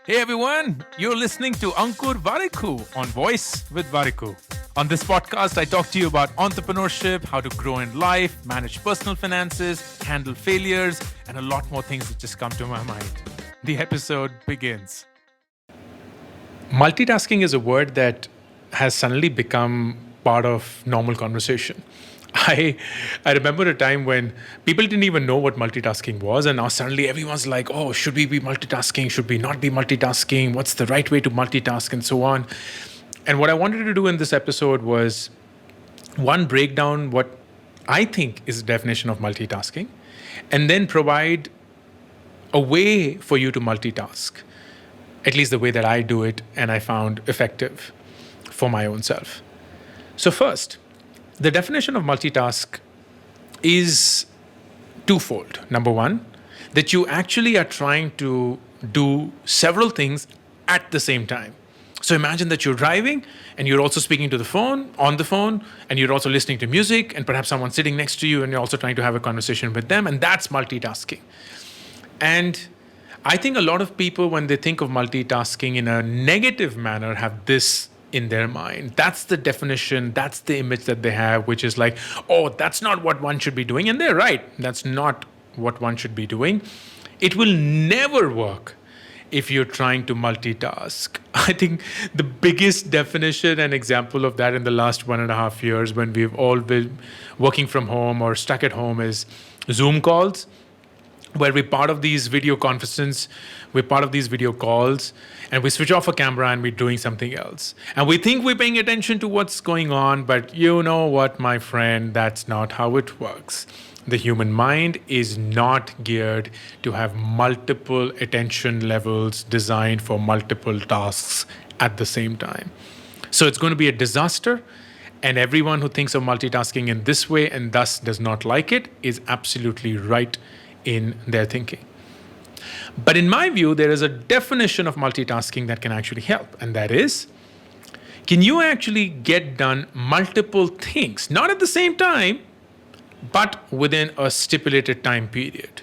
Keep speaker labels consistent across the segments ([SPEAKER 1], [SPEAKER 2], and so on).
[SPEAKER 1] Hey everyone, you're listening to Ankur Warikoo on Woice with Warikoo. On this podcast, I talk to you about entrepreneurship, how to grow in life, manage personal finances, handle failures, and a lot more things that just come to my mind. The episode begins. Multitasking is a word that has suddenly become part of normal conversation. I remember a time when people didn't even know what multitasking was, and now suddenly everyone's like, "Oh, should we be multitasking? Should we not be multitasking? What's the right way to multitask?" and so on. And what I wanted to do in this episode was one, break down what I think is the definition of multitasking, and then provide a way for you to multitask, at least the way that I do it and I found effective for my own self. So, first, the definition of multitask is twofold. Number one, that you actually are trying to do several things at the same time. So imagine that you're driving and you're also speaking to the phone, on the phone, and you're also listening to music, and perhaps someone's sitting next to you and you're also trying to have a conversation with them, and that's multitasking. And I think a lot of people, when they think of multitasking in a negative manner, have this in their mind. That's the definition, that's the image that they have, which is like, oh, that's not what one should be doing. And they're right, that's not what one should be doing. It will never work if you're trying to multitask. I think the biggest definition and example of that in the last 1.5 years, when we've all been working from home or stuck at home, is Zoom calls, where we're part of these video conferences, we're part of these video calls, and we switch off a camera and we're doing something else. And we think we're paying attention to what's going on, but you know what, my friend, that's not how it works. The human mind is not geared to have multiple attention levels designed for multiple tasks at the same time. So it's going to be a disaster. And everyone who thinks of multitasking in this way and thus does not like it is absolutely right in their thinking. But in my view, there is a definition of multitasking that can actually help. And that is, can you actually get done multiple things, not at the same time, but within a stipulated time period?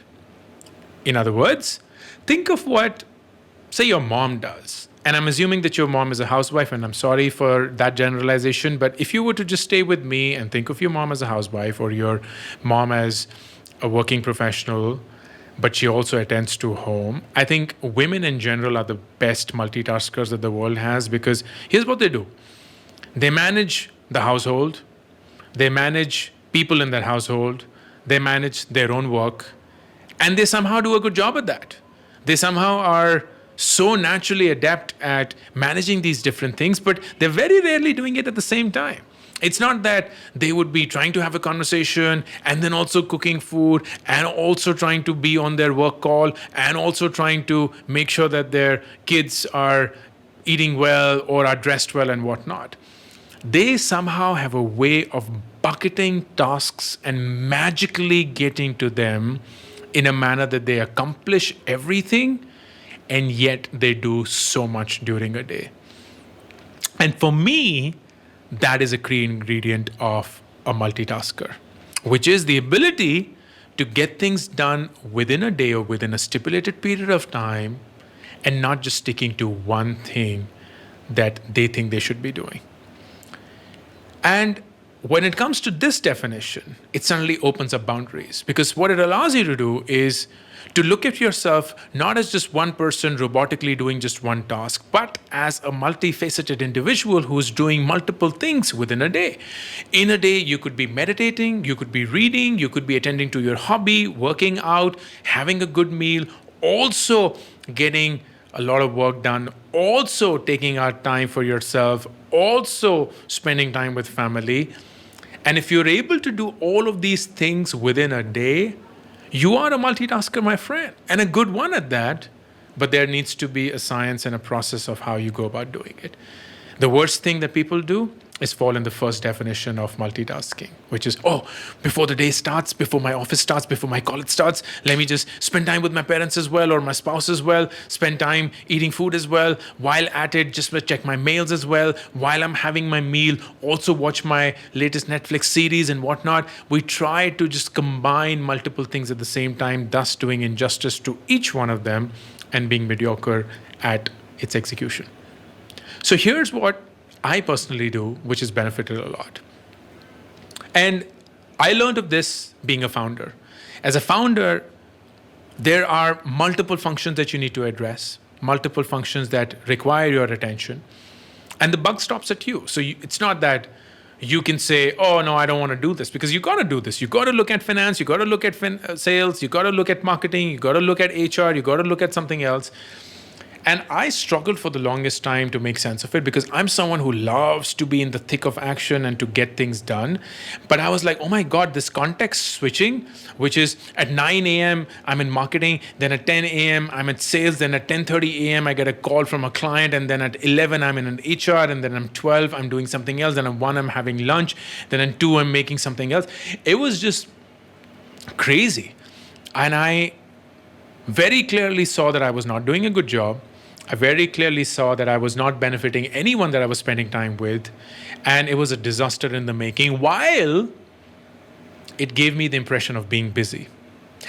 [SPEAKER 1] In other words, think of what, say, your mom does. And I'm assuming that your mom is a housewife, and I'm sorry for that generalization. But if you were to just stay with me and think of your mom as a housewife or your mom as a working professional, but she also attends to home, I think women in general are the best multitaskers that the world has, because here's what they do. They manage the household, they manage people in that household, they manage their own work, and they somehow do a good job at that. They somehow are so naturally adept at managing these different things, but they're very rarely doing it at the same time. It's not that they would be trying to have a conversation and then also cooking food and also trying to be on their work call and also trying to make sure that their kids are eating well or are dressed well and whatnot. They somehow have a way of bucketing tasks and magically getting to them in a manner that they accomplish everything, and yet they do so much during a day. And for me, that is a key ingredient of a multitasker, which is the ability to get things done within a day or within a stipulated period of time, and not just sticking to one thing that they think they should be doing. And when it comes to this definition, it suddenly opens up boundaries, because what it allows you to do is to look at yourself not as just one person robotically doing just one task, but as a multifaceted individual who's doing multiple things within a day. In a day, you could be meditating, you could be reading, you could be attending to your hobby, working out, having a good meal, also getting a lot of work done, also taking out time for yourself, also spending time with family. And if you're able to do all of these things within a day, you are a multitasker, my friend, and a good one at that. But there needs to be a science and a process of how you go about doing it. The worst thing that people do is fall in the first definition of multitasking, which is, before the day starts, before my office starts, before my college starts, let me just spend time with my parents as well, or my spouse as well, spend time eating food as well. While at it, just check my mails as well. While I'm having my meal, also watch my latest Netflix series and whatnot. We try to just combine multiple things at the same time, thus doing injustice to each one of them and being mediocre at its execution. So here's what I personally do, which has benefited a lot. And I learned of this being a founder. As a founder, there are multiple functions that you need to address, multiple functions that require your attention. And the buck stops at you. So it's not that you can say, oh, no, I don't want to do this, because you got to do this. You got to look at finance. You got to look at sales. You got to look at marketing. You got to look at HR. You got to look at something else. And I struggled for the longest time to make sense of it, because I'm someone who loves to be in the thick of action and to get things done. But I was like, oh my God, this context switching, which is at 9 a.m., I'm in marketing, then at 10 a.m., I'm at sales, then at 10:30 a.m., I get a call from a client, and then at 11, I'm in an HR, and then at 12, I'm doing something else, then at 1, I'm having lunch, then at 2, I'm making something else. It was just crazy. And I very clearly saw that I was not doing a good job. I very clearly saw that I was not benefiting anyone that I was spending time with, and it was a disaster in the making, while it gave me the impression of being busy.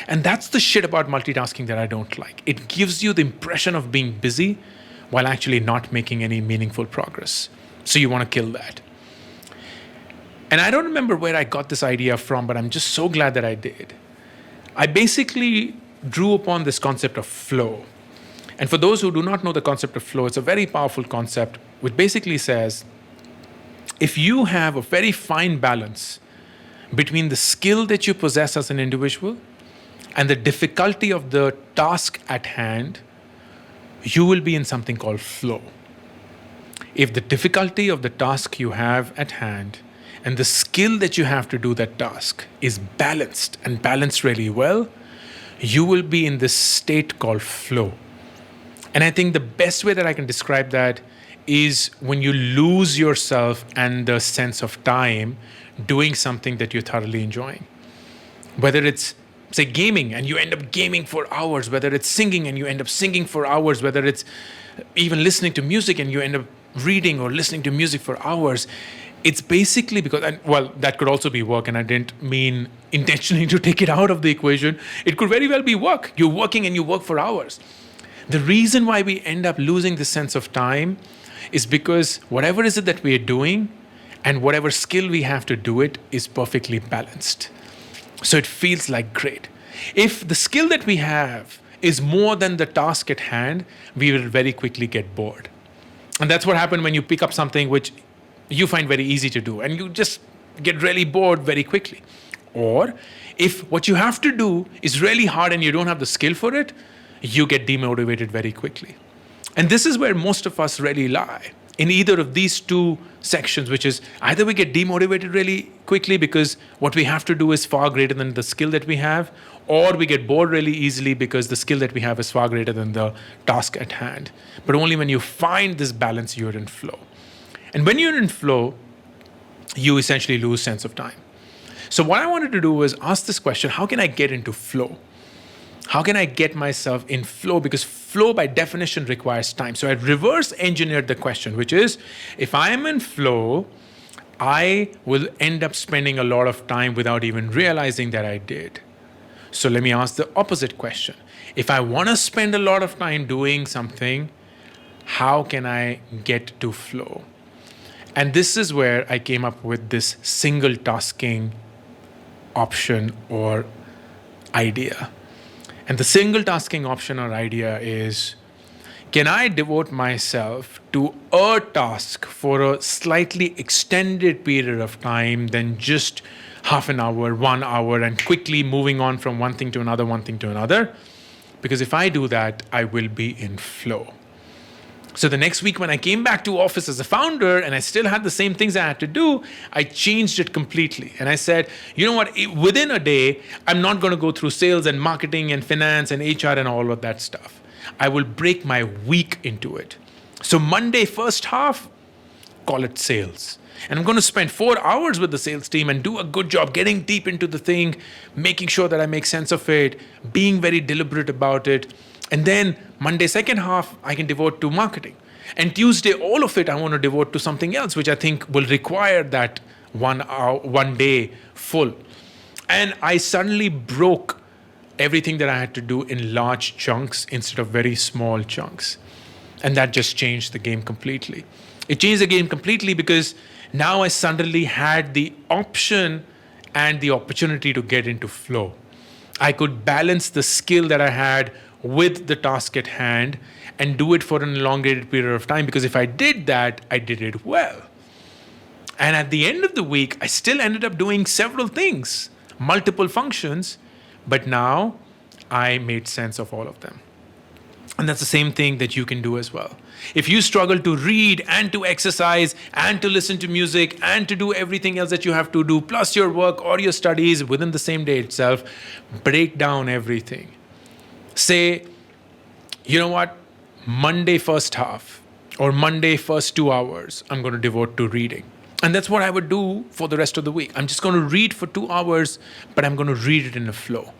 [SPEAKER 1] And that's the shit about multitasking that I don't like. It gives you the impression of being busy while actually not making any meaningful progress. So you want to kill that. And I don't remember where I got this idea from, but I'm just so glad that I did. I basically drew upon this concept of flow. And for those who do not know the concept of flow, it's a very powerful concept, which basically says, if you have a very fine balance between the skill that you possess as an individual and the difficulty of the task at hand, you will be in something called flow. If the difficulty of the task you have at hand and the skill that you have to do that task is balanced and balanced really well, you will be in this state called flow. And I think the best way that I can describe that is when you lose yourself and the sense of time doing something that you're thoroughly enjoying. Whether it's, say, gaming and you end up gaming for hours, whether it's singing and you end up singing for hours, whether it's even listening to music and you end up reading or listening to music for hours. It's basically because, that could also be work, and I didn't mean intentionally to take it out of the equation. It could very well be work. You're working and you work for hours. The reason why we end up losing the sense of time is because whatever is it that we are doing and whatever skill we have to do it is perfectly balanced. So it feels like great. If the skill that we have is more than the task at hand, we will very quickly get bored. And that's what happens when you pick up something which you find very easy to do and you just get really bored very quickly. Or if what you have to do is really hard and you don't have the skill for it, you get demotivated very quickly. And this is where most of us really lie, in either of these two sections, which is either we get demotivated really quickly because what we have to do is far greater than the skill that we have, or we get bored really easily because the skill that we have is far greater than the task at hand. But only when you find this balance, you're in flow. And when you're in flow, you essentially lose sense of time. So what I wanted to do was ask this question: how can I get into flow? How can I get myself in flow? Because flow by definition requires time. So I reverse engineered the question, which is, if I am in flow, I will end up spending a lot of time without even realizing that I did. So let me ask the opposite question. If I want to spend a lot of time doing something, how can I get to flow? And this is where I came up with this single tasking option or idea. And the single tasking option or idea is, can I devote myself to a task for a slightly extended period of time than just half an hour, 1 hour, and quickly moving on from one thing to another, one thing to another? Because if I do that, I will be in flow. So the next week when I came back to office as a founder and I still had the same things I had to do, I changed it completely. And I said, you know what, within a day, I'm not going to go through sales and marketing and finance and HR and all of that stuff. I will break my week into it. So Monday, first half, call it sales. And I'm going to spend 4 hours with the sales team and do a good job getting deep into the thing, making sure that I make sense of it, being very deliberate about it. And then Monday, second half, I can devote to marketing. And Tuesday, all of it, I want to devote to something else, which I think will require that 1 hour, 1 day full. And I suddenly broke everything that I had to do in large chunks instead of very small chunks. And that just changed the game completely. It changed the game completely because now I suddenly had the option and the opportunity to get into flow. I could balance the skill that I had with the task at hand and do it for an elongated period of time, because if I did that, I did it well. And at the end of the week, I still ended up doing several things, multiple functions, but now I made sense of all of them. And that's the same thing that you can do as well. If you struggle to read and to exercise and to listen to music and to do everything else that you have to do, plus your work or your studies within the same day itself, break down everything. Say, you know what, Monday first half or Monday first 2 hours, I'm going to devote to reading. And that's what I would do for the rest of the week. I'm just going to read for 2 hours, but I'm going to read it in a flow.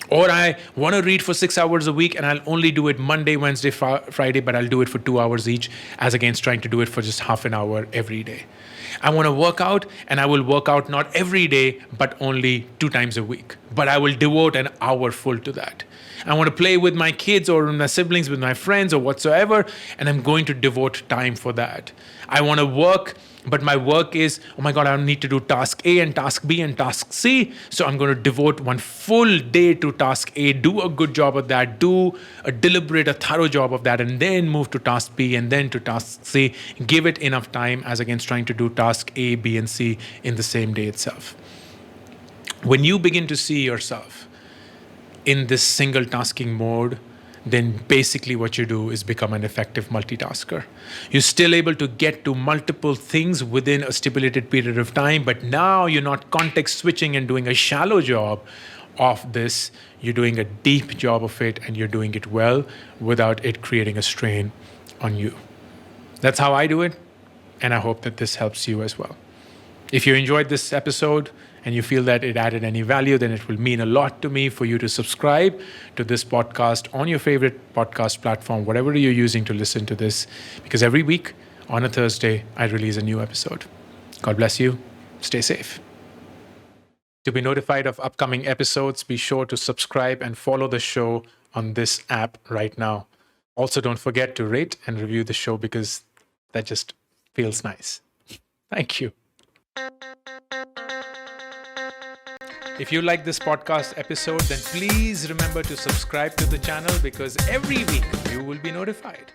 [SPEAKER 1] Or I want to read for 6 hours a week and I'll only do it Monday, Wednesday, Friday, but I'll do it for 2 hours each, as against trying to do it for just half an hour every day. I want to work out, and I will work out not every day, but only 2 times a week. But I will devote an hour full to that. I want to play with my kids or my siblings, with my friends or whatsoever, and I'm going to devote time for that. I want to work, but my work is, oh my God, I need to do task A and task B and task C. So I'm going to devote 1 full day to task A, do a good job of that, do a deliberate, a thorough job of that, and then move to task B and then to task C. Give it enough time, as against trying to do task A, B, and C in the same day itself. When you begin to see yourself in this single tasking mode, then basically what you do is become an effective multitasker. You're still able to get to multiple things within a stipulated period of time, but now you're not context switching and doing a shallow job of this. You're doing a deep job of it, and you're doing it well without it creating a strain on you. That's how I do it, and I hope that this helps you as well. If you enjoyed this episode and you feel that it added any value, then it will mean a lot to me for you to subscribe to this podcast on your favorite podcast platform, whatever you're using to listen to this, because every week on a Thursday, I release a new episode. God bless you. Stay safe. To be notified of upcoming episodes, be sure to subscribe and follow the show on this app right now. Also, don't forget to rate and review the show, because that just feels nice. Thank you. If you like this podcast episode, then please remember to subscribe to the channel, because every week you will be notified.